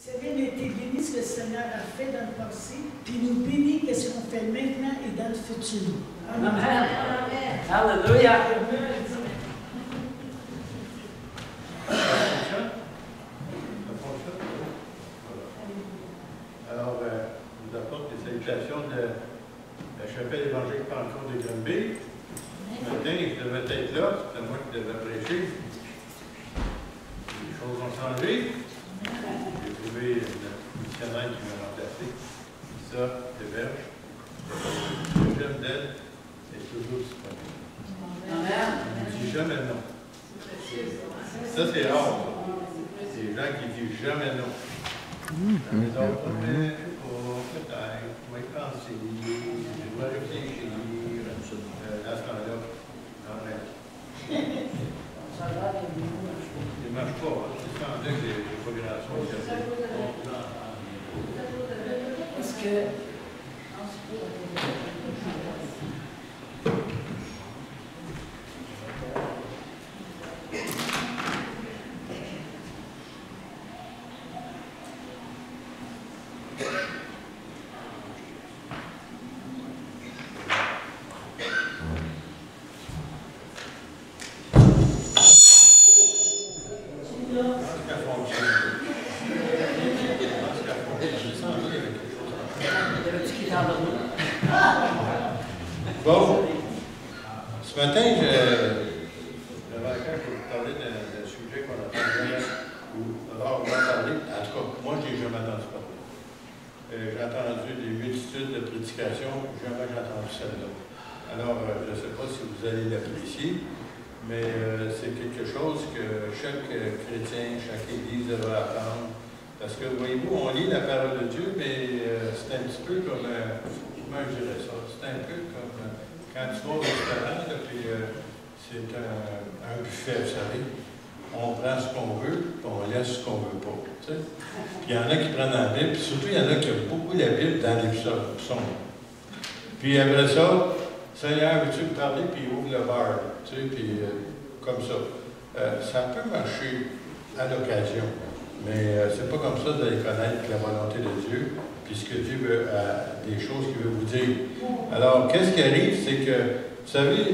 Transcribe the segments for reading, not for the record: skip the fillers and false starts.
Seigneur, il a été béni ce que le Seigneur a fait dans le passé, puis il nous bénit ce qu'on fait maintenant et dans le futur. Amen. Amen. Alléluia. Alors, je vous apporte les salutations de la chapelle évangélique Pentecôte de Granby. Ce matin, je devais être là, c'était moi qui devais prêcher. Les choses ont changé. J'ai trouvé une missionnaire qui m'a remplacé. Lisa Deberge. Le jeune d'elle est toujours disponible. Je ne dis jamais non. Ça, c'est rare. C'est des gens qui disent jamais non. Les autres, peut-être, on va y penser, je dois réfléchir, à ce temps-là, non, mais ça ne marche pas, c'est sans doute que les programmations, Est-ce que... Bon, ce matin, j'avais à cœur de vous parler d'un sujet qu'on a parlé, ou d'abord on va parler, en tout cas, moi je n'ai jamais entendu parler. J'ai entendu des multitudes de prédications, jamais j'ai entendu celle-là. Alors, je ne sais pas si vous allez l'apprécier, mais c'est quelque chose que chaque chrétien, chaque église devrait apprendre. Parce que, voyez-vous, on lit la parole de Dieu, mais c'est un petit peu comme, comment je dirais ça, c'est un peu comme quand tu vas au restaurant, puis c'est un buffet, vous savez. On prend ce qu'on veut, puis on laisse ce qu'on ne veut pas. Tu sais? Puis il y en a qui prennent la Bible, puis surtout il y en a qui aiment beaucoup la Bible dans les psaumes. Puis après ça, Seigneur, veux-tu me parler, puis il ouvre le bar, tu sais, puis comme ça. Ça peut marcher à l'occasion. Mais c'est pas comme ça que vous allez connaître la volonté de Dieu, puis ce que Dieu veut, des choses qu'il veut vous dire. Alors, qu'est-ce qui arrive, c'est que, vous savez,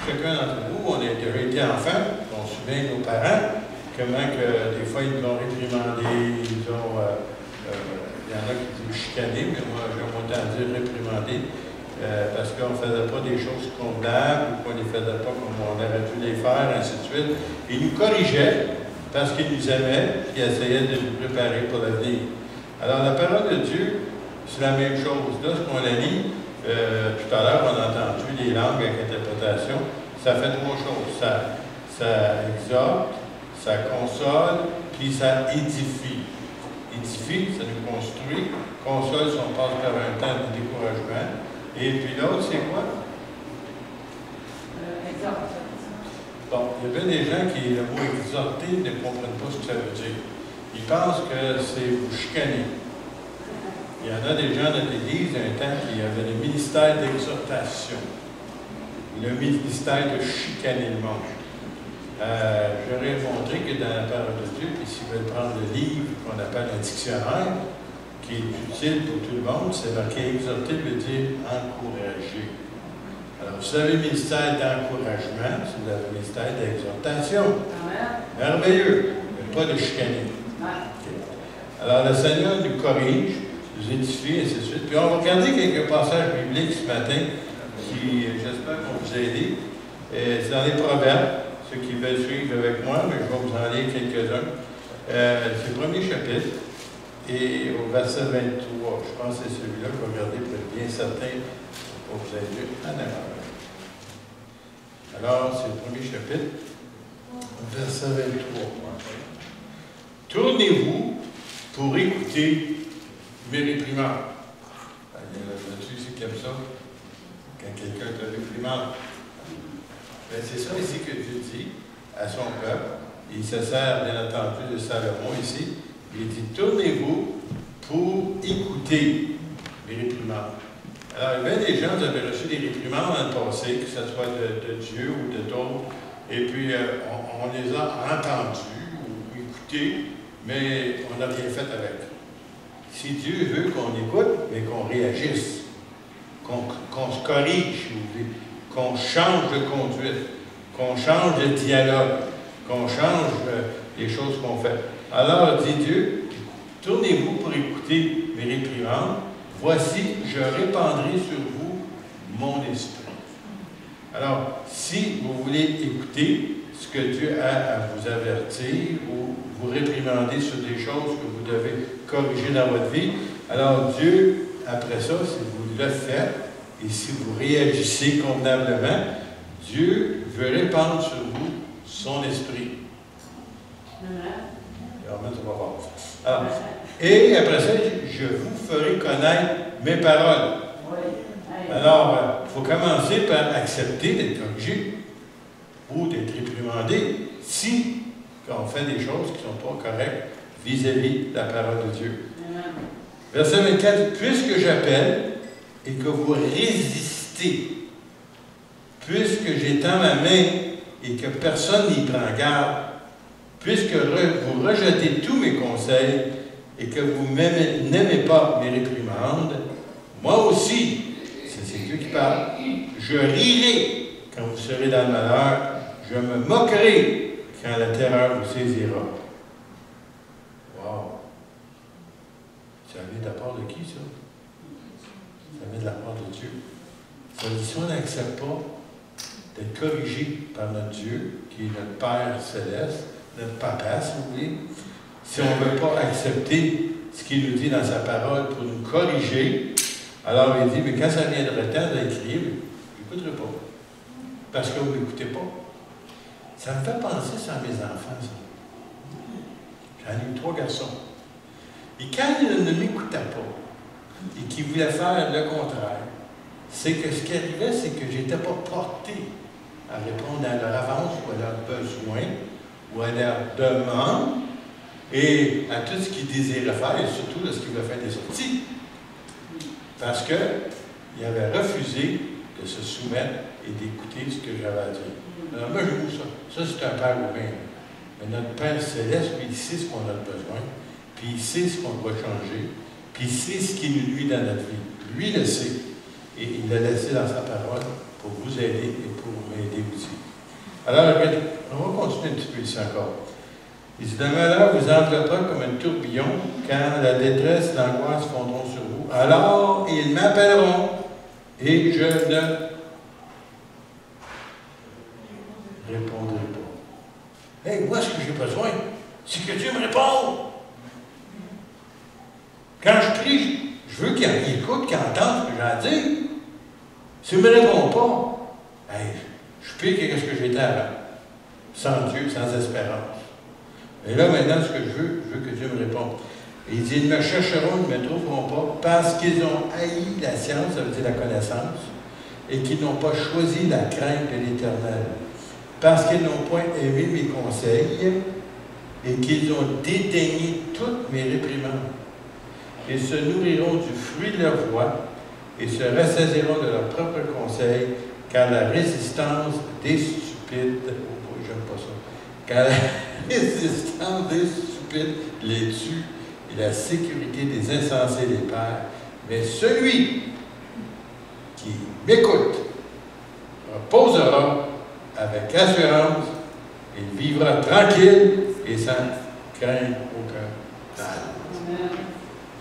chacun d'entre nous, on a déjà été enfant, on se souvient de nos parents, comment que des fois ils nous ont réprimandés, il y en a qui disent chicanés, mais moi j'ai autant dire réprimandés, parce qu'on ne faisait pas des choses convenables, ou qu'on ne les faisait pas comme on aurait dû les faire, ainsi de suite. Ils nous corrigeaient, parce qu'ils nous aimaient, et essayaient de nous préparer pour l'avenir. Alors, la parole de Dieu, c'est la même chose. Là, ce qu'on a dit, tout à l'heure, on a entendu les langues avec interprétation. Ça fait trois choses. Ça exhorte, ça console, puis ça édifie. Édifie, ça nous construit. Console, si on passe par un temps de découragement. Et puis l'autre, c'est quoi? Exhorte. Bon, il y a bien des gens qui, le mot exhorter, ne comprennent pas ce que ça veut dire. Ils pensent que c'est vous chicaner. Il y en a des gens dans l'Église, il y a un temps qui avait le ministère d'exhortation, le ministère de chicaner le monde. J'aurais montré que dans la parole de Dieu, puis s'ils veulent prendre le livre qu'on appelle un dictionnaire, qui est utile pour tout le monde, c'est marqué exhorter veut dire encourager. Alors, vous avez le ministère d'encouragement, vous avez le ministère d'exhortation. Merveilleux, mais pas de chicaner. Okay. Alors, le Seigneur nous corrige, nous édifie, et ainsi de suite. Puis, on va regarder quelques passages bibliques ce matin qui, j'espère, vont vous aider. C'est dans les Proverbes, ceux qui veulent suivre avec moi, mais je vais vous en lire quelques-uns. C'est le premier chapitre, et au verset 23, je pense que c'est celui-là que je vais regarder pour être bien certain. Pour vous aider en erreur. Alors, c'est le premier chapitre, verset 23. Tournez-vous pour écouter mes réprimandes. Il y en a là-dessus ici qui aiment ça, quand quelqu'un te réprimande. C'est ça ici que Dieu dit à son peuple. Il se sert, bien entendu, de Salomon ici. Il dit, tournez-vous pour écouter mes réprimandes. Alors, il y a des gens qui avaient reçu des réprimandes dans le passé, que ce soit de Dieu ou de d'autres, et puis on les a entendus ou écoutés, mais on n'a rien fait avec. Si Dieu veut qu'on écoute, mais qu'on réagisse, qu'on se corrige, qu'on change de conduite, qu'on change de dialogue, qu'on change les choses qu'on fait. Alors, dit Dieu, tournez-vous pour écouter mes réprimandes. Voici, je répandrai sur vous mon esprit. Alors, si vous voulez écouter ce que Dieu a à vous avertir ou vous réprimander sur des choses que vous devez corriger dans votre vie, alors Dieu, après ça, si vous le faites et si vous réagissez convenablement, Dieu veut répandre sur vous son esprit. Amen, ça va voir. Alors, et après ça, je vous ferai connaître mes paroles. Alors, il faut commencer par accepter d'être corrigé ou d'être réprimandé si on fait des choses qui ne sont pas correctes vis-à-vis de la parole de Dieu. Verset 24, puisque j'appelle et que vous résistez, puisque j'étends ma main et que personne n'y prend garde, puisque vous rejetez tous mes conseils et que vous n'aimez pas mes réprimandes, moi aussi, c'est Dieu qui parle, je rirai quand vous serez dans le malheur, je me moquerai quand la terreur vous saisira. Wow! Ça vient de la part de qui, ça? Ça vient de la part de Dieu. Ça dit, si on n'accepte pas d'être corrigé par notre Dieu, qui est notre Père céleste, notre Papa, si vous voulez, si on ne veut pas accepter ce qu'il nous dit dans sa parole pour nous corriger, alors il dit, mais quand ça viendra le temps d'écrire, je n'écouterai pas. Parce que vous n'écoutez pas. Ça me fait penser sur mes enfants, ça. J'en ai eu 3 garçons. Et quand ils ne m'écoutaient pas, et qu'ils voulaient faire le contraire, c'est que ce qui arrivait, c'est que je n'étais pas porté à répondre à leur avance ou à leurs besoins, ou à leurs demandes, et à tout ce qu'ils désiraient faire, et surtout à ce qu'ils voulaient faire des sorties. Parce qu'ils avaient refusé de se soumettre et d'écouter ce que j'avais à dire. Alors moi, je vous ça. Ça, c'est un Père humain. Mais notre Père céleste, lui, il sait ce qu'on a besoin, puis il sait ce qu'on doit changer, puis il sait ce qui nous nuit dans notre vie. Lui le sait. Et il l'a laissé dans sa parole pour vous aider et pour m'aider aussi. Alors, on va continuer un petit peu ici encore. Il dit, le malheur vous enveloppera comme un tourbillon quand la détresse et l'angoisse fondront sur vous. Alors, ils m'appelleront et je ne répondrai pas. Hey, moi, ce que j'ai besoin, c'est que Dieu me réponde. Quand je prie, je veux qu'il écoute, qu'il entende ce que j'ai à dire. S'il ne me répond pas, hey, je prie qu'est-ce que j'étais avant. Sans Dieu, sans espérance. Et là, maintenant, ce que je veux que Dieu me réponde. Et il dit, ils me chercheront, ils ne me trouveront pas, parce qu'ils ont haï la science, ça veut dire la connaissance, et qu'ils n'ont pas choisi la crainte de l'Éternel. Parce qu'ils n'ont point aimé mes conseils, et qu'ils ont dédaigné toutes mes réprimandes. Ils se nourriront du fruit de leur voix, et se ressaisiront de leurs propres conseils, car la résistance des stupides, oh, j'aime pas ça, car la résistance des stupides les tue, et la sécurité des insensés les perd. Mais celui qui m'écoute reposera avec assurance, il vivra tranquille et sans craindre aucun mal.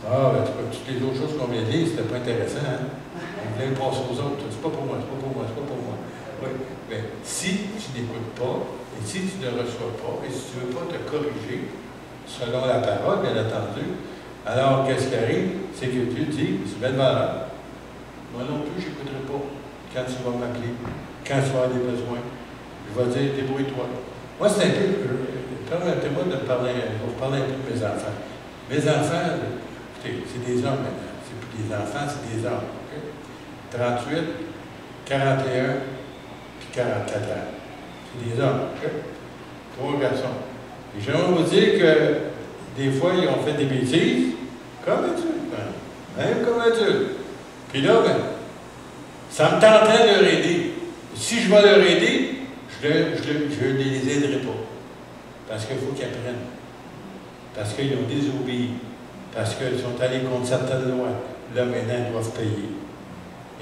Ah, ben, toutes les autres choses qu'on vient de lire, c'était pas intéressant, hein? On voulait passer aux autres. C'est pas pour moi, c'est pas pour moi, c'est pas pour moi. Oui. Mais si tu n'écoutes pas, et si tu ne reçois pas, et si tu ne veux pas te corriger, selon la parole, bien entendu, alors qu'est-ce qui arrive? C'est que Dieu dit, c'est bien de valeur. Moi non plus, je n'écouterai pas quand tu vas m'appeler, quand tu vas avoir des besoins. Je vais dire, débrouille-toi. Moi, c'est un peu, permettez-moi de parler, vous parler un peu de mes enfants. Mes enfants, écoutez, c'est des hommes maintenant. C'est plus des enfants, c'est des hommes. Okay? 38, 41, puis 44 ans. C'est des hommes. Okay? 3 garçons. Et j'aimerais vous dire que des fois, ils ont fait des bêtises, comme adulte, même comme adulte. Puis là, ben, ça me tentait de leur aider. Si je vais leur aider, je ne les aiderai pas. Parce qu'il faut qu'ils apprennent. parce qu'ils ont désobéi, parce qu'ils sont allés contre certaines lois. Là, maintenant, ils doivent payer.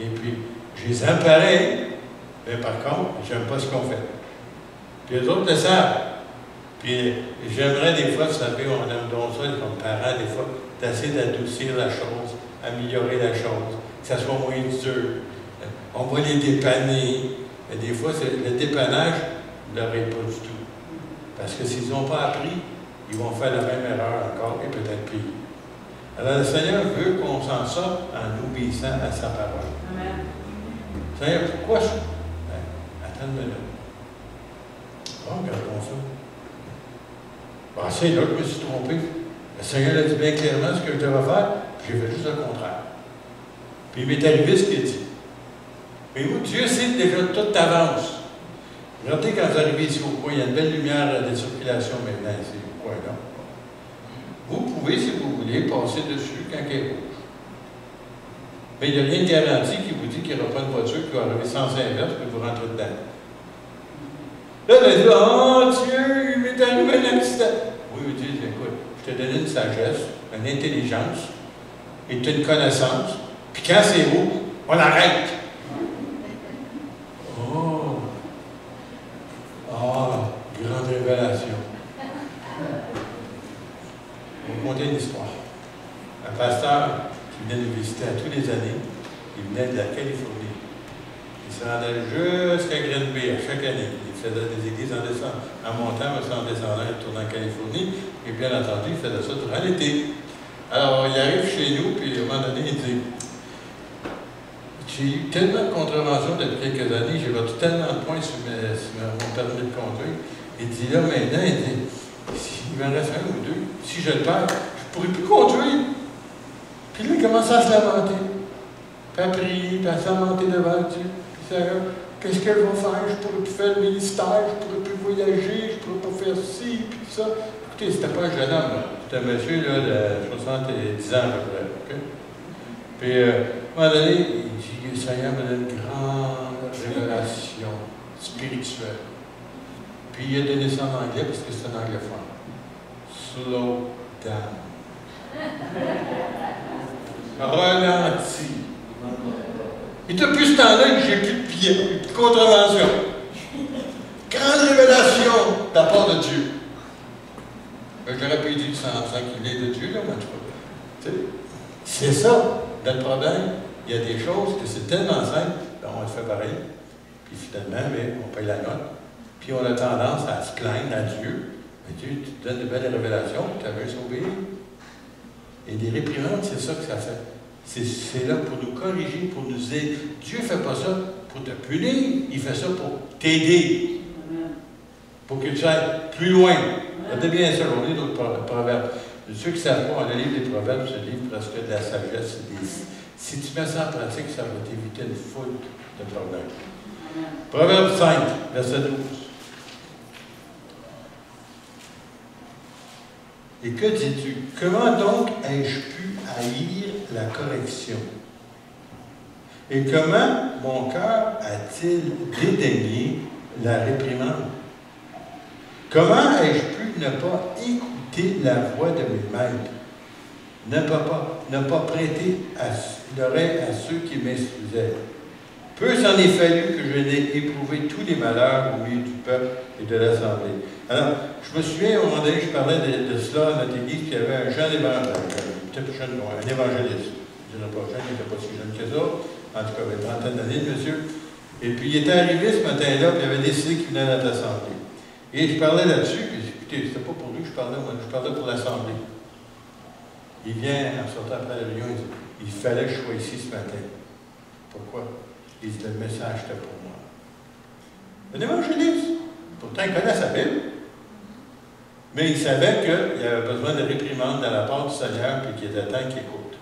Et puis, je les aime pareil, mais par contre, j'aime pas ce qu'on fait. Puis les autres le savent. Puis j'aimerais des fois, vous savez, on aime donc ça comme parents, des fois, d'essayer d'adoucir la chose, améliorer la chose, que ça soit moins dur. On va les dépanner. Mais des fois, le dépannage ne leur est pas du tout. Parce que s'ils n'ont pas appris, ils vont faire la même erreur encore et peut-être pire. Alors le Seigneur veut qu'on s'en sorte en obéissant à sa parole. Amen. Seigneur, pourquoi ça? Attends une minute. Regardons ça. Bon, c'est là que je me suis trompé. Le Seigneur a dit bien clairement ce que je devais faire, puis j'ai fait juste le contraire. Puis il m'est arrivé ce qu'il dit. Mais vous, Dieu sait déjà tout d'avance. Regardez quand vous arrivez ici au coin, il y a une belle lumière de circulation maintenant ici au coin là. Vous pouvez, si vous voulez, passer dessus quand il est rouge. Mais il n'y a rien de garanti qui vous dit qu'il n'y aura pas une voiture qui va arriver sans inverse et vous rentrez dedans. Là, vous allez dire, oh Dieu, il m'est arrivé un accident. Oui, Dieu dit, écoute, je t'ai donné une sagesse, une intelligence, et une connaissance, puis quand c'est rouge, on arrête. Oh! Ah, grande révélation. Je vais vous conter une histoire. Un pasteur qui venait nous visiter à tous les années, il venait de la Californie. Il se rendait jusqu'à Green Bay à chaque année. Il faisait des églises en descendant, en montant, mais en descendant, il tournait en Californie. Et bien entendu, il faisait ça durant l'été. Alors, il arrive chez nous, puis à un moment donné, il dit, j'ai eu tellement de contraventions depuis quelques années, j'ai battu tellement de points sur mon permis de conduire. Il dit, là, maintenant, il dit, s'il m'en reste un ou deux, si je le perds, je ne pourrai plus conduire. Puis là, il commence à se lamenter, puis à prier, puis à se lamenter devant Dieu. Puis Seigneur, qu'est-ce qu'elle va faire? Je ne pourrai plus faire le ministère, je ne pourrai plus voyager, je ne pourrai pas faire ci, puis tout ça. Écoutez, c'était pas un jeune homme, là. C'était un monsieur là, de 70 ans à peu près. Okay? Puis, à un moment donné, il dit, le Seigneur me donne une grande révélation spirituelle. Puis il a donné ça en anglais parce que c'est un anglophone. Slow down. Ralenti. Et depuis ce temps-là, j'ai plus de pied, plus de contravention. Grande révélation de la part de Dieu. Ben, je l'aurais pas dit sans qu'il est de Dieu, là, mais en tout cas. C'est ça, notre problème. Il y a des choses que c'est tellement simple, ben on le fait pareil. Puis finalement, mais on paye la note. Puis on a tendance à se plaindre à Dieu. Mais Dieu te donne de belles révélations, tu as juste obéi. Et des réprimandes, c'est ça que ça fait. C'est là pour nous corriger, pour nous aider. Dieu ne fait pas ça pour te punir, il fait ça pour t'aider. Pour que tu ailles plus loin. Regardez bien ça, on lit d'autres proverbes. Ceux qui ne savent pas, on a le livre des proverbes, ce livre presque de la sagesse. Si tu mets ça en pratique, ça va t'éviter une foule de problèmes. Proverbe 5, verset 12. Et que dis-tu? Comment donc ai-je pu haïr la correction? Et comment mon cœur a-t-il dédaigné la réprimande? Comment ai-je pu ne pas écouter la voix de mes maîtres? Ne pas prêter l'oreille à ceux qui m'instruisaient. Peu s'en est fallu que je n'ai éprouvé tous les malheurs au milieu du peuple et de l'Assemblée. Alors, je me souviens, à un moment donné, je parlais de cela à notre église, qu'il y avait un jeune évangéliste, peut-être jeune, non, un évangéliste. Je ne dirais pas jeune, il n'était pas si jeune que ça, en tout cas, il avait une trentaine d'années, le monsieur. Et puis, il était arrivé ce matin-là, puis il avait décidé qu'il venait à notre Assemblée. Et je parlais là-dessus, puis écoutez, c'était pas pour lui que je parlais, moi, je parlais pour l'Assemblée. Il vient, en sortant après la réunion, il dit, il fallait que je sois ici ce matin. Pourquoi? Il dit, le message était pour moi. Un évangéliste. Pourtant, il connaît sa Bible. Mais il savait qu'il y avait besoin de réprimandes de la part du Seigneur, puis qu'il était temps qu'il écoute.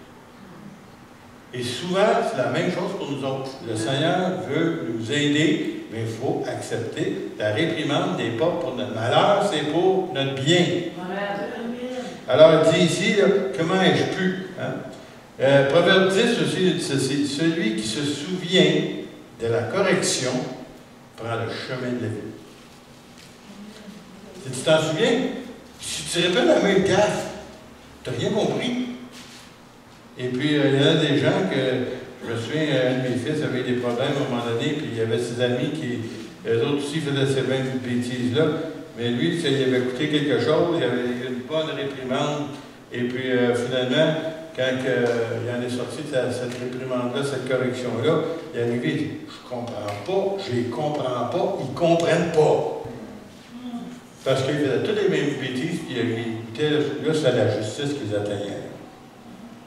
Et souvent, c'est la même chose pour nous autres. Le Seigneur veut nous aider, mais il faut accepter la réprimande n'est pas pour notre malheur, c'est pour notre bien. Alors, il dit ici, là, comment ai-je pu? Hein? Proverbe 10 aussi dit ceci, celui qui se souvient de la correction prend le chemin de la vie. Si tu t'en souviens, si tu te répètes la même gaffe. Tu n'as rien compris. Et puis, il y en a des gens que, je me souviens, un de mes fils avait des problèmes à un moment donné, puis il y avait ses amis qui, eux autres aussi faisaient ces mêmes bêtises-là. Mais lui, il avait écouté quelque chose, il avait eu une bonne réprimande. Et puis, finalement, quand il en est sorti de cette réprimande-là, cette correction-là, il est arrivé, il dit, je comprends pas, je les comprends pas, ils comprennent pas. Parce qu'ils faisaient toutes les mêmes bêtises, puis il écoutait, là, c'est la justice qu'ils atteignaient.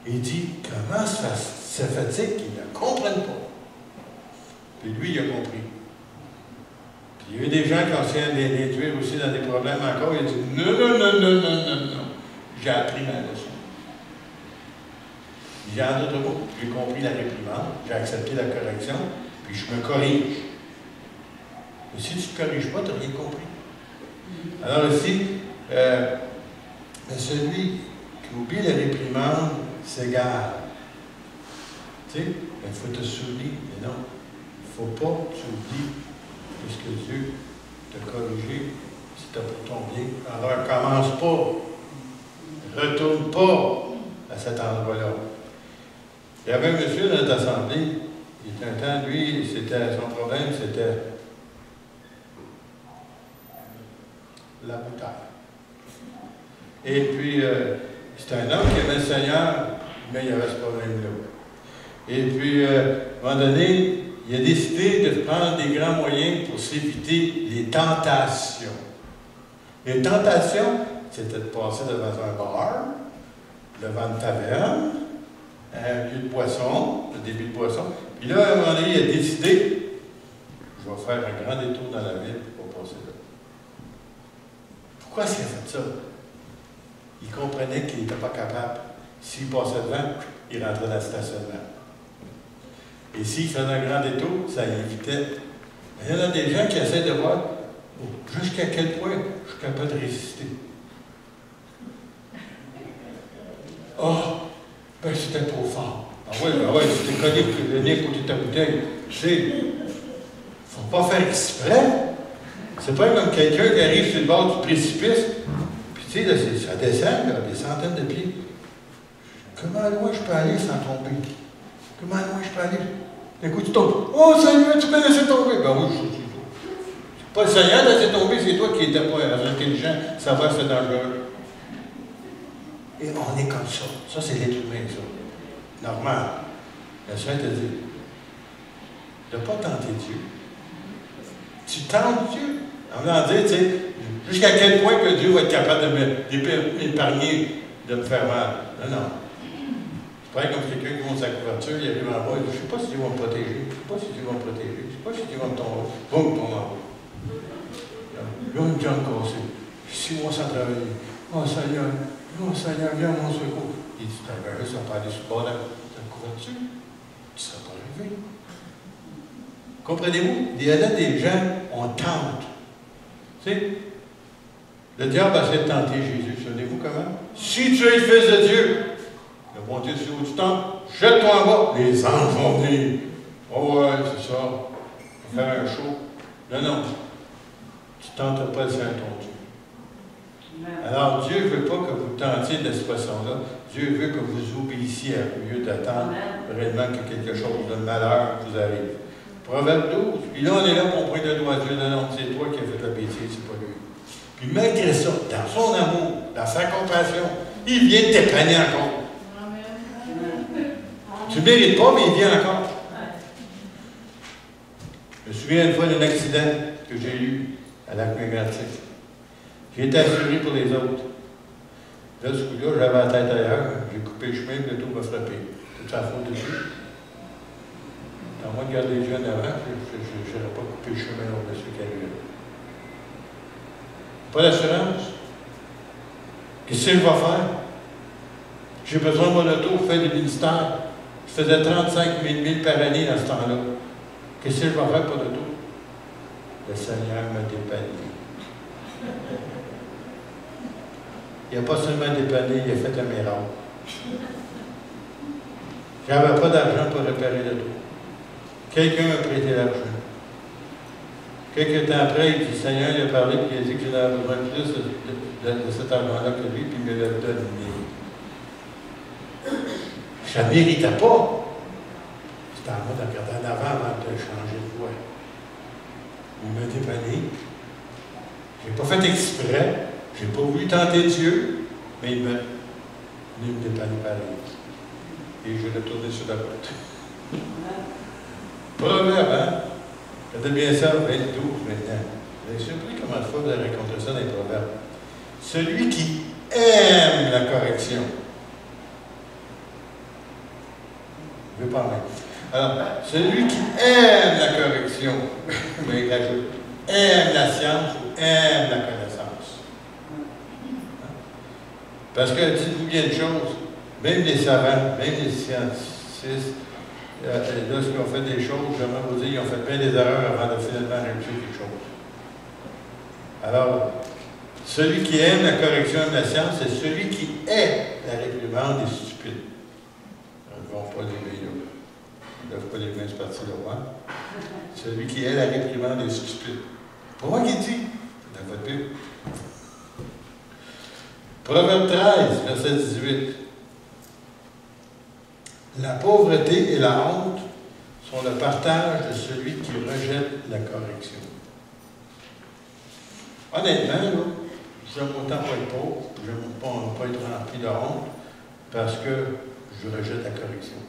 Il dit, comment ça fait-il qu'ils ne comprennent pas? Puis lui, il a compris. Puis il y a eu des gens qui ont essayé de les tuer aussi dans des problèmes encore. Il a dit, non, non, non, non, non, non, non. J'ai appris ma leçon. Il y a en d'autres mots, j'ai compris la réprimande, j'ai accepté la correction, puis je me corrige. Mais si tu ne te corriges pas, tu n'as rien compris. Alors ici, mais celui qui oublie la réprimande s'égare. Tu sais, il faut te souvenir, mais non, il ne faut pas que tu oublies ce que Dieu t'a corrigé, si tu as pour ton bien. Alors, commence pas, retourne pas à cet endroit-là. Il y avait un monsieur dans notre assemblée, il était un temps, lui, son problème, c'était la bouteille. Et puis, c'était un homme qui aimait le Seigneur, mais il avait ce problème-là. Et puis, à un moment donné, il a décidé de prendre des grands moyens pour s'éviter les tentations. Les tentations, c'était de passer devant un bar, devant une taverne, un lieu de boisson, le début de boisson. Puis là, à un moment donné, il a décidé, je vais faire un grand détour dans la ville pour passer là. Pourquoi est-ce qu'il a fait ça? Il comprenait qu'il n'était pas capable. S'il passait devant, il rentrait dans le stationnement. Et s'il faisait un grand détour, ça évitait. Mais il y en a des gens qui essaient de voir jusqu'à quel point je suis capable de résister. Oh, ben c'était trop fort. Ah oui, tu t'es collé pour le nez à côté de ta bouteille. Tu sais, il ne faut pas faire exprès. C'est pas comme quelqu'un qui arrive sur le bord du précipice. Puis tu sais, là, ça descend, là, des centaines de pieds. Comment loin je peux aller sans tomber? Comment loin je peux aller? D'un coup, tu tombes. Oh Seigneur, tu peux laisser tomber. Ben oui, c'est pas le Seigneur de laisser tomber, c'est toi qui n'étais pas intelligent. Ça va, c'est dangereux. Et on est comme ça. Ça, c'est l'être humain, ça. Normal. Le Seigneur te dit de ne pas tenter Dieu. Tu tentes Dieu. En voulant dire, tu sais, jusqu'à quel point que Dieu va être capable de m'épargner, de me faire mal. Non, non. C'est pareil comme quelqu'un qui monte sa couverture, il arrive en bas, il dit, je ne sais pas si Dieu va me protéger, je ne sais pas si Dieu va me protéger, je ne sais pas si Dieu va me tomber. Boum, tombe en bas. Là, une jambe cassée. 6 mois sans travailler. Oh Seigneur, viens à mon secours. Il dit, t'as bien ça va pas aller sur le bord de la couverture. Tu ne seras pas arrivé. Comprenez-vous? Il y a là des gens, on tente. Tu sais, le diable a essayé de tenter Jésus. Souvenez-vous comment? Si tu es le Fils de Dieu, le bon Dieu sur haut du temple, jette-toi en bas. Les anges vont venir. Oh ouais, c'est ça. On va faire un show. Non, non. Tu ne tenteras pas le Seigneur ton Dieu. Alors, Dieu ne veut pas que vous tentiez de cette façon-là. Dieu veut que vous obéissiez au lieu d'attendre réellement que quelque chose de malheur vous arrive. Proverbe 12. Puis là, on est là pour pointer le doigt à Dieu. Non, non, c'est toi qui as fait la bêtise, c'est pas lui. Puis malgré ça, dans son amour, dans sa compassion, il vient t'épargner encore. Tu ne mérites pas, mais il vient encore. Je me souviens une fois d'un accident que j'ai eu à Lac-Mégantic. J'ai été assuré pour les autres. Là, ce coup-là, j'avais la tête ailleurs, j'ai coupé le chemin, le tout m'a frappé. C'est sa faute dessus. À moi de garder les jeunes avant, je n'aurais pas coupé le chemin au monsieur qui arrivait. Pas d'assurance. Qu'est-ce que je vais faire? J'ai besoin de mon auto pour faire des ministères. Je faisais 35 000 par année dans ce temps-là. Qu'est-ce que je vais faire pour l'auto? Le Seigneur m'a dépanné. Il n'a pas seulement dépanné, il a fait un miracle. Je n'avais pas d'argent pour réparer l'auto. Quelqu'un m'a prêté l'argent. Quelques temps après, il dit, Seigneur, il a parlé, puis il a dit que j'en avais besoin plus de cet argent-là que lui, puis il me l'a donné. Je ne méritais pas. C'était en moi de regarder en avant de changer de voie. Il m'a dépanné. Je n'ai pas fait exprès. Je n'ai pas voulu tenter Dieu, mais il m'a venu me dépanner pareil. Et je l'ai tourné sur la route. Proverbe, hein? Regardez bien ça, 22 maintenant. Vous avez surpris comment de fois vous avez rencontré ça dans les proverbes. Celui qui aime la correction. Je ne veux pas en mettre. Alors, celui qui aime la correction, mais il ajoute, aime la science ou aime la connaissance. Parce que, dites-vous bien une chose, même les savants, même les scientifiques, lorsqu'ils ont fait des choses, j'aimerais vous dire, ils ont fait bien des erreurs avant de finalement réussir quelque chose. Alors, celui qui aime la correction aime la science, c'est celui qui est la réprimande des stupides. Ils ne vont pas les meilleurs. Ils ne lèvent pas les mains, c'est parti là, hein? Celui qui est la réprimande des stupides. Pour moi qui dit, dans votre Bible. Proverbe 13, verset 18. La pauvreté et la honte sont le partage de celui qui rejette la correction. Honnêtement, là, j'aime autant pas être pauvre, j'aime pas être rempli de honte, parce que je rejette la correction.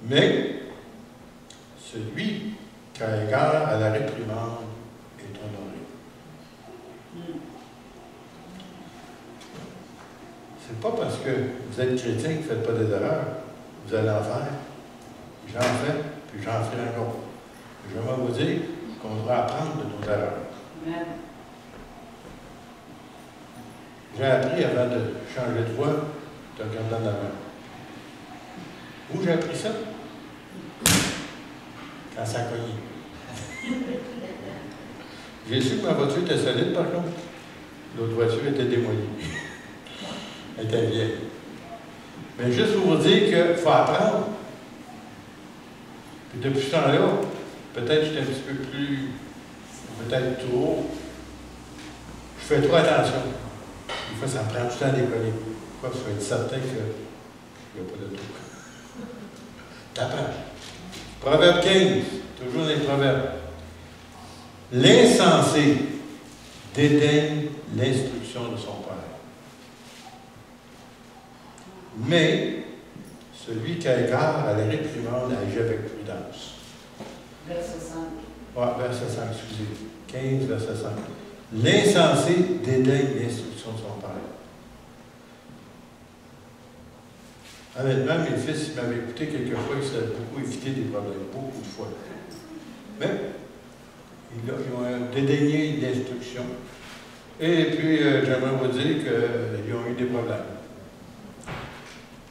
Mais, celui qui a égard à la réprimande est honoré. C'est pas parce que vous êtes chrétien que vous ne faites pas des erreurs. Vous allez en faire. J'en fais, puis j'en ferai encore. J'aimerais vous dire qu'on doit apprendre de nos erreurs. Amen. J'ai appris avant de changer de voie, de regarder en avant. Où j'ai appris ça? Quand ça a cogné. J'ai su que ma voiture était solide, par contre. L'autre voiture était démolie. Elle était vieille. Mais juste pour vous dire qu'il faut apprendre. Puis depuis ce temps-là, peut-être j'étais un petit peu plus, peut-être trop. Je fais trop attention. Des fois, ça me prend du temps à décoller. Pourquoi? Parce qu'il faut être certain qu'il n'y a pas de tout. T'apprends. Proverbe 15, toujours dans les proverbes. L'insensé dédaigne l'instruction de son père. Mais celui qui a égard à la réprimande agit avec prudence. Verset 5. Oui, verset 5, excusez. 15, verset 5. L'insensé dédaigne l'instruction de son père. Honnêtement, mes fils m'avaient écouté quelquefois, ils s'avaient beaucoup évité des problèmes, beaucoup de fois. Mais ils ont dédaigné l'instruction. Et puis, j'aimerais vous dire qu'ils ont eu des problèmes.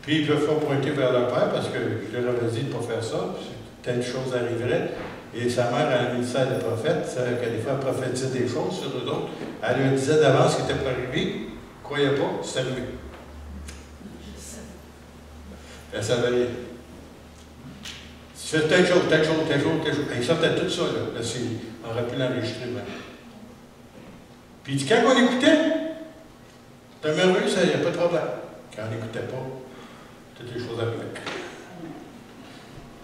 Puis, ils peuvent pas pointer vers leur père parce que je leur avais dit de ne pas faire ça. Telle chose arriverait. Et sa mère, à la ministère des prophètes, savait que des fois, elle prophétisait des choses sur eux autres. Elle leur disait d'avance ce qui n'était pas arrivé. Ne croyez pas, c'est arrivé. Elle savait rien. Tu fais telle chose, telle chose, telle chose, telle chose. Ils sortaient tout ça, là. On aurait pu l'enregistrer même. Puis quand on écoutait, c'était merveilleux, il n'y a pas de problème. Quand on n'écoutait pas, toutes les choses arrivaient.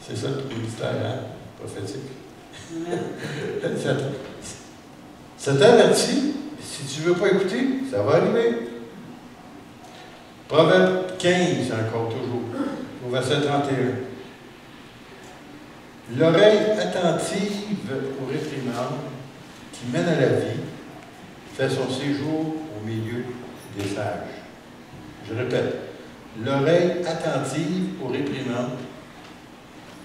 C'est ça le ministère, hein, prophétique. Ça t'avertit, si tu ne veux pas écouter, ça va arriver. Proverbe 15, encore toujours, au verset 31. L'oreille attentive aux réprimandes qui mènent à la vie fait son séjour au milieu des sages. Je répète, l'oreille attentive aux réprimandes.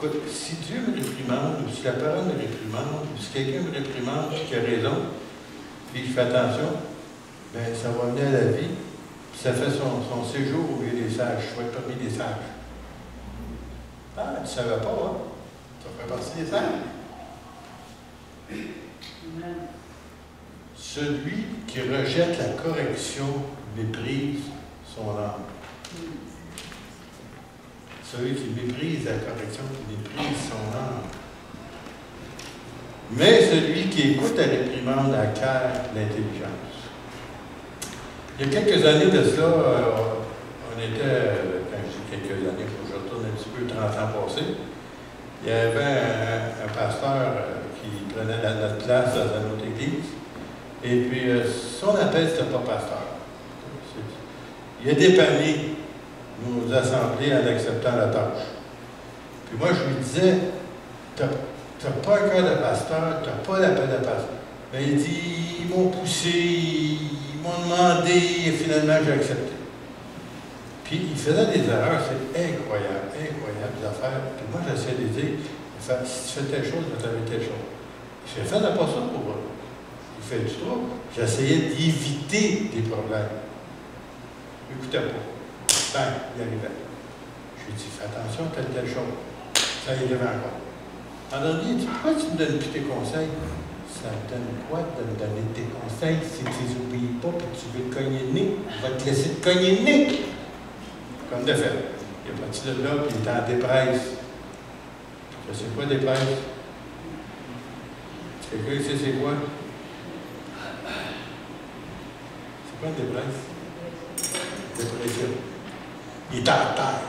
Écoute, si Dieu me réprimande, ou si la parole me réprimande, ou si quelqu'un me réprimande qui a raison, puis je fais attention, bien, ça va mener à la vie, puis ça fait son séjour au milieu des sages. Je vais être parmi des sages. Ah, tu ne savais pas, hein? Ça fait partie des sages. Celui qui rejette la correction méprise son âme. Celui qui méprise la correction, qui méprise son âme. Mais celui qui écoute la réprimande acquiert l'intelligence. Il y a quelques années de cela, on était, quand je dis quelques années, il faut que je retourne un petit peu 30 ans passés, il y avait un pasteur qui prenait notre place dans une autre église. Et puis, son appel, c'était pas pasteur. Il a dépanné nos assemblées en acceptant la tâche. Puis moi, je lui disais, tu n'as pas un cœur de pasteur, tu n'as pas l'appel de pasteur. Mais il dit, ils m'ont poussé, ils m'ont demandé, et finalement, j'ai accepté. Puis, il faisait des erreurs, c'est incroyable, des affaires. Puis moi, j'essayais de lui dire, si tu fais telle chose, tu fais telle chose. Je fais pas ça pour eux. Il fait du trouble. J'essayais d'éviter des problèmes. Il n'écoutait pas. Ben, il arrivait. Je lui ai dit, fais attention, telle chose. Ça y arrivait encore. Alors, il dit, pourquoi tu me donnes plus tes conseils? Ça me donne quoi de me donner tes conseils si tu les oublies pas et que tu veux te cogner le nez? Je vais te laisser te cogner le nez. Comme de fait. Il est parti de là, puis il était en dépresse. Je sais quoi, dépresse? Quelqu'un ici, c'est quoi? C'est quoi une dépresse? Dépression. Il est en terre.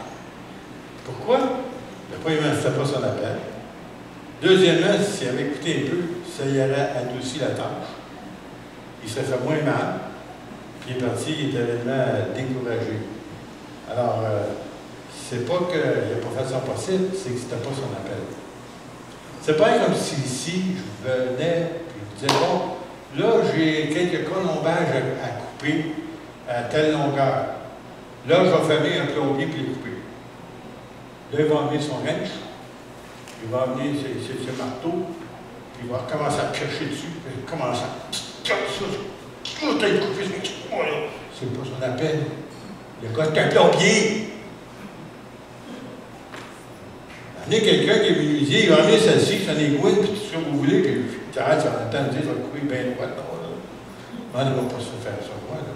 Pourquoi? Premièrement, c'était pas son appel. Deuxièmement, s'il avait écouté un peu, ça y aurait adouci la tâche. Il se fait moins mal. Puis il est parti, il était vraiment découragé. Alors, c'est pas qu'il n'a pas fait son possible, c'est que c'était pas son appel. C'est pas comme si ici, je venais et je disais, bon, là, j'ai quelques colombages à couper à telle longueur. Là, je vais fermer un plombier puis les couper. Là, il va amener son wrench, il va amener ses marteaux, puis il va commencer à piocher dessus, puis il va commencer à tout est coupé, c'est pas son appel. Le gars, c'est un plombier. Amenez quelqu'un qui est menuisier, il va amener celle-ci, ça n'égouine, puis tout ce que vous voulez, puis tu arrêtes, ça va attendre, ça va couper bien droit. Non, il ne va pas se faire ça, moi. Là.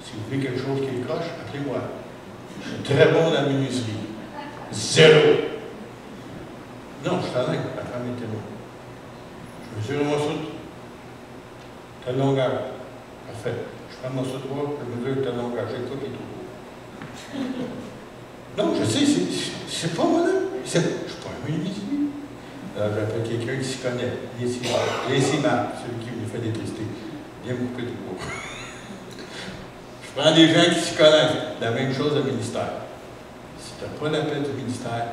Si vous voulez quelque chose qui est croche, appelez-moi. Je suis très bon dans la menuiserie. 0. Non, je suis honnête, la femme était là. Je mesure mon soude. Telle longueur. Parfait. Je prends mon soude droit, je mesure telle longueur. J'écoute et tout. Non, je sais, c'est pas moi, là. Je ne suis pas un menuisier. Alors, j'appelle quelqu'un qui s'y connaît. Laissez Marc, celui qui me fait détester. Viens me couper du bois. Je prends des gens qui s'y connaissent. La même chose au ministère. Si tu n'as pas l'appel du ministère,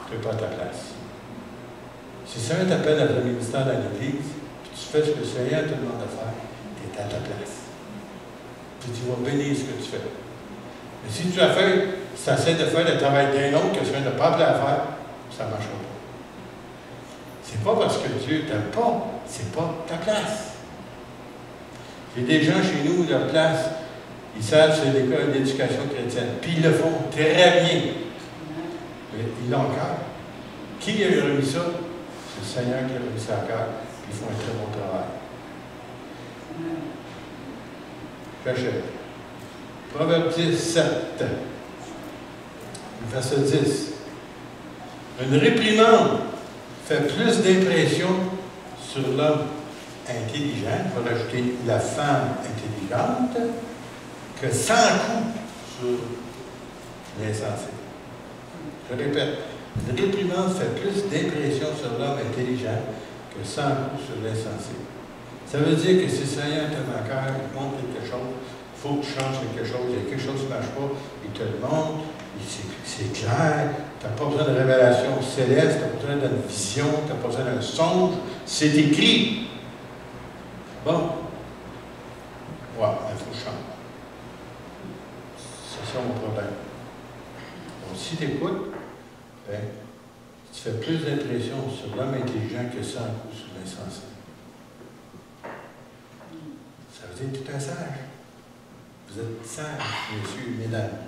tu n'es pas à ta place. Si c'est un appel à le ministère dans l'Église, puis tu fais ce que le Seigneur te demande de faire, tu es à ta place. Puis tu vas bénir ce que tu fais. Mais si tu essaies de faire le travail d'un autre que tu viens de pas appelé à faire, ça ne marchera pas. C'est pas parce que Dieu ne t'aime pas, c'est pas ta place. Il y a des gens chez nous, leur place, ils savent c'est l'école d'éducation chrétienne, puis ils le font très bien. Mais ils l'ont encore. Qui a remis ça? C'est le Seigneur qui a remis ça à cœur, puis ils font un très bon travail. J'achète. Proverbe 10, 7, verset 10. Une réprimande fait plus d'impression sur l'homme intelligent, il faut rajouter la femme intelligente, que 100 coups sur l'insensé. Je répète, une réprimande fait plus d'impression sur l'homme intelligent que 100 coups sur l'insensé. Ça veut dire que si le Seigneur te met à cœur, il montre quelque chose, il faut que tu changes quelque chose, il y a quelque chose qui ne marche pas, il te le montre, c'est clair, tu n'as pas besoin de révélation céleste, tu n'as pas besoin d'une vision, tu n'as pas besoin d'un songe, c'est écrit. Bon. Ouais, il faut changer. C'est ça mon problème. Donc, si tu écoutes, ben, tu fais plus d'impression sur l'homme intelligent que 100 coups sur l'insensé. Ça veut dire que tu es un sage. Vous êtes sages, messieurs et mesdames.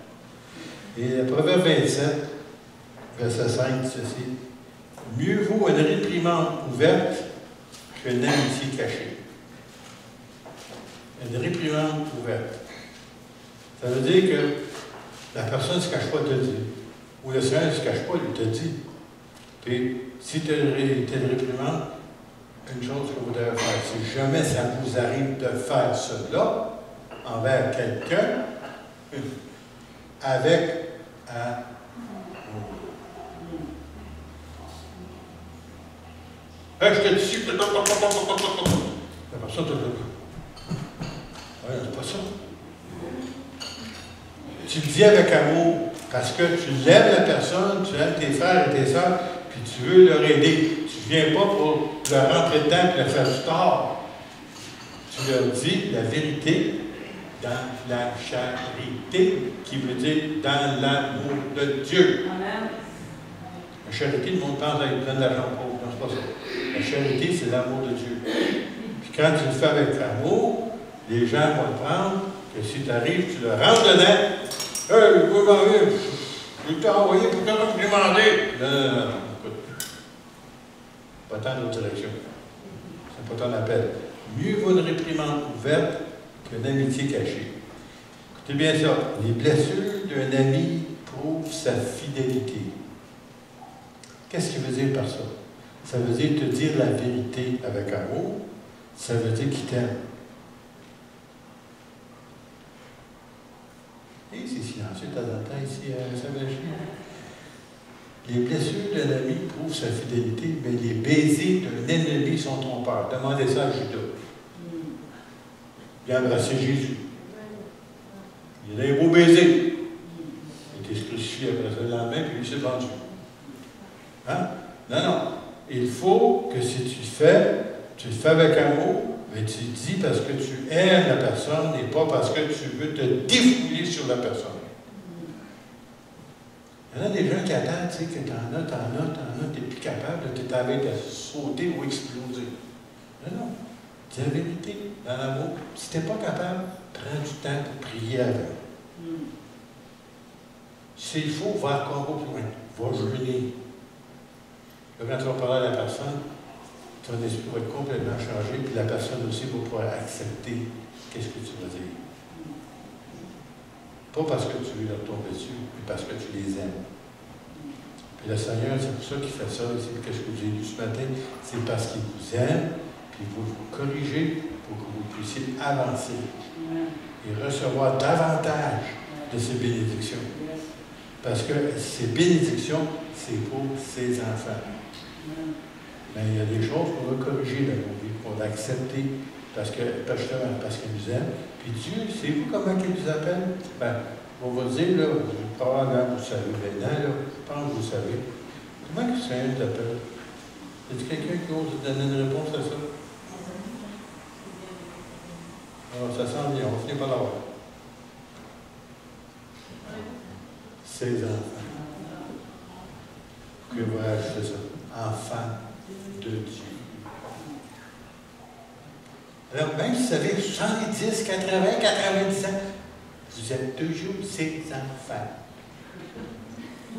Et le Proverbe 27, verset 5, ceci. Mieux vaut une réprimande ouverte qu'une amitié cachée. Une réprimande ouverte. Ça veut dire que la personne ne se cache pas de te dire. Ou le Seigneur ne se cache pas, il te dit. Puis, si tu as une réprimande, une chose que vous devez faire. Si jamais ça vous arrive de faire cela envers quelqu'un, avec un je te dis, c'est pas ça, c'est pas ça. Tu le dis avec amour, parce que tu aimes la personne, tu aimes tes frères et tes sœurs, puis tu veux leur aider. Tu ne viens pas pour leur rentrer dedans et leur faire du tort. Tu leur dis la vérité dans la charité, qui veut dire dans l'amour de Dieu. Amen. La charité, le monde pense qu'ils donnent de l'argent pauvre. Non, c'est pas ça. La charité, c'est l'amour de Dieu. Puis quand tu le fais avec amour, les gens vont le prendre, que si tu arrives, tu le rentres dedans. Hey, vous m'avez, je t'ai envoyé pour que vous demandez. Non, écoute. Pas tant d'autres directions. C'est pas ton appel. Mieux vaut une réprimande ouverte qu'une amitié cachée. Écoutez bien ça. Les blessures d'un ami prouvent sa fidélité. Qu'est-ce qu'il veut dire par ça? Ça veut dire te dire la vérité avec amour. Ça veut dire qu'il t'aime. Et c'est silencieux de temps en temps ici à Saint-Valéry. Les blessures d'un ami prouvent sa fidélité, mais les baisers d'un ennemi sont trompeurs. Demandez ça à Judas. Il a embrassé Jésus. Il a un beau baiser. Il a été crucifié après ça le lendemain, puis il s'est vendu. Hein? Non, non. Il faut que si tu le fais avec amour, mais tu le dis parce que tu aimes la personne et pas parce que tu veux te défouler sur la personne. Il y en a des gens qui attendent, tu sais, que t'en as, tu n'es plus capable, tu es avec de sauter ou exploser. Non, non. Dis la vérité dans l'amour. Si tu n'es pas capable, prends du temps pour prier avec. S'il faut, va encore plus loin. Va jeûner. Là, quand tu vas parler à la personne, ton esprit va être complètement changé, puis la personne aussi va pouvoir accepter qu'est-ce que tu vas dire. Pas parce que tu veux leur tomber dessus, mais parce que tu les aimes. Puis le Seigneur, c'est pour ça qu'il fait ça, et c'est qu'est-ce que j'ai lu ce matin, c'est parce qu'il vous aime, puis il veut vous corriger pour que vous puissiez avancer et recevoir davantage de ces bénédictions. Parce que ces bénédictions, c'est pour ses enfants. Mais il y a des choses qu'on va corriger dans nos vies, qu'on va accepter, justement parce qu'il nous aime. Puis Dieu, c'est vous comment il nous appelle? Ben, on va dire, là, probablement vous savez maintenant, là, je pense que vous savez. Comment que le Seigneur nous appelle? Y a-t-il quelqu'un qui ose donner une réponse à ça? Alors, ça sent bien, on finit par l'avoir. Ses enfants. Que va ajouter ça? Enfants de Dieu. Alors, même si vous avez 70, 80, 90 ans, vous êtes toujours ses enfants.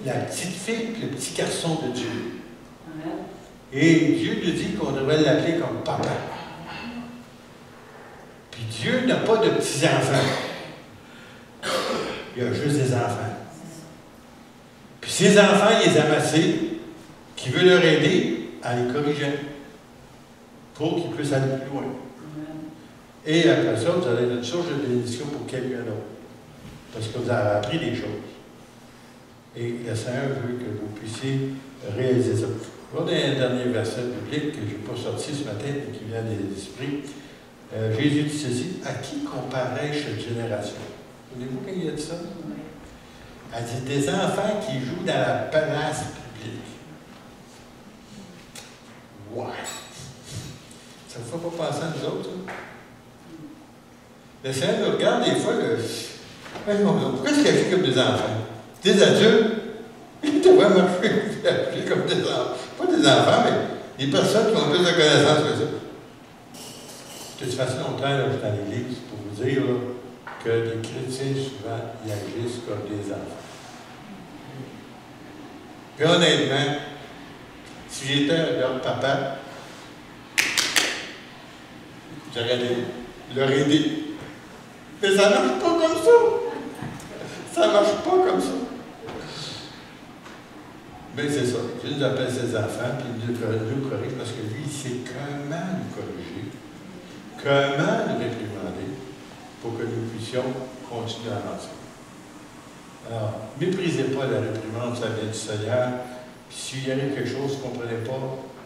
La petite fille et le petit garçon de Dieu. Et Dieu nous dit qu'on devrait l'appeler comme papa. Puis Dieu n'a pas de petits-enfants. Il y a juste des enfants. Puis ces enfants, il les a amassés, qui veut leur aider à les corriger pour qu'ils puissent aller plus loin. Et après ça, vous allez être une source de bénédiction pour quelqu'un d'autre. Parce que vous avez appris des choses. Et le Seigneur veut que vous puissiez réaliser ça. Regardez un dernier verset biblique que je n'ai pas sorti ce matin et qui vient des esprits. Jésus dit ceci: à qui comparait cette génération? Vous quand il a dit ça? Elle dit des enfants qui jouent dans la place publique. Ouais! Ça ne vous fait pas penser à nous autres, ça? Le Seigneur nous regarde des fois, pourquoi est-ce qu'il agit comme des enfants? Des adultes, ils devraient marcher comme des enfants. Pas des enfants, mais des personnes qui ont plus de connaissances que ça. De toute façon, longtemps, là, j'étais à l'église pour vous dire là, que les chrétiens, souvent, ils agissent comme des enfants. Puis honnêtement, si j'étais leur papa, j'aurais leur aider. Mais ça ne marche pas comme ça. Ça ne marche pas comme ça. Mais c'est ça. Dieu nous appelle ses enfants, puis Dieu nous corrige parce que lui, il sait comment nous corriger, comment nous réprimander pour que nous puissions continuer à avancer. Alors, méprisez pas la réprimande, ça vient du Seigneur. Puis s'il y avait quelque chose que vous ne comprenez pas,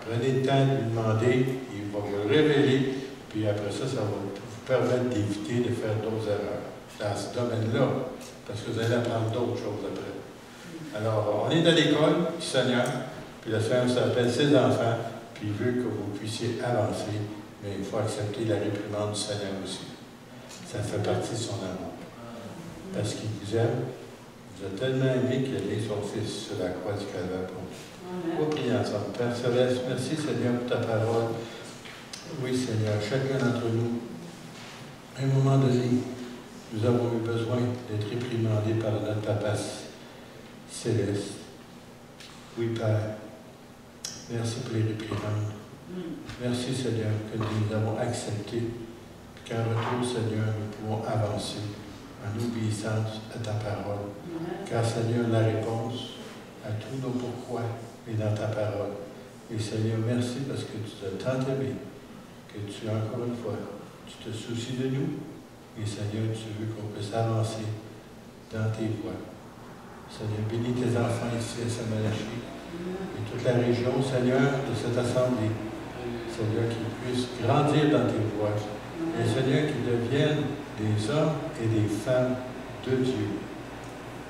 prenez le temps de lui demander, il va vous le révéler, puis après ça, ça va vous permettre d'éviter de faire d'autres erreurs dans ce domaine-là, parce que vous allez apprendre d'autres choses après. Alors, on est dans l'école du Seigneur, puis le Seigneur s'appelle ses enfants, puis il veut que vous puissiez avancer, mais il faut accepter la réprimande du Seigneur aussi. Ça fait partie de son amour. Parce qu'il vous aime, il vous a tellement aimé qu'il a mis son Fils sur la croix du Calvaire pour nous. On va prier ensemble. Père Céleste, merci Seigneur pour ta parole. Oui Seigneur, chacun d'entre nous, à un moment donné, nous avons eu besoin d'être réprimandés par notre Papa Céleste. Oui Père, merci pour les réprimandes. Merci Seigneur que nous avons accepté, qu'en retour Seigneur, nous pouvons avancer en obéissance à ta parole. Car Seigneur, la réponse à tous nos pourquoi est dans ta parole. Et Seigneur, merci parce que tu as tant aimé, que tu, encore une fois, tu te soucies de nous. Et Seigneur, tu veux qu'on puisse avancer dans tes voies. Seigneur, bénis tes enfants ici à Saint-Malachie et toute la région, Seigneur, de cette assemblée. Seigneur, qu'ils puissent grandir dans tes voies. Et Seigneur, qu'ils deviennent des hommes et des femmes de Dieu,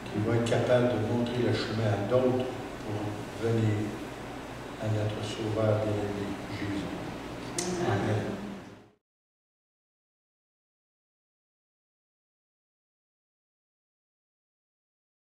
qui vont être capables de montrer le chemin à d'autres pour venir à notre Sauveur bien-aimé, Jésus. Amen.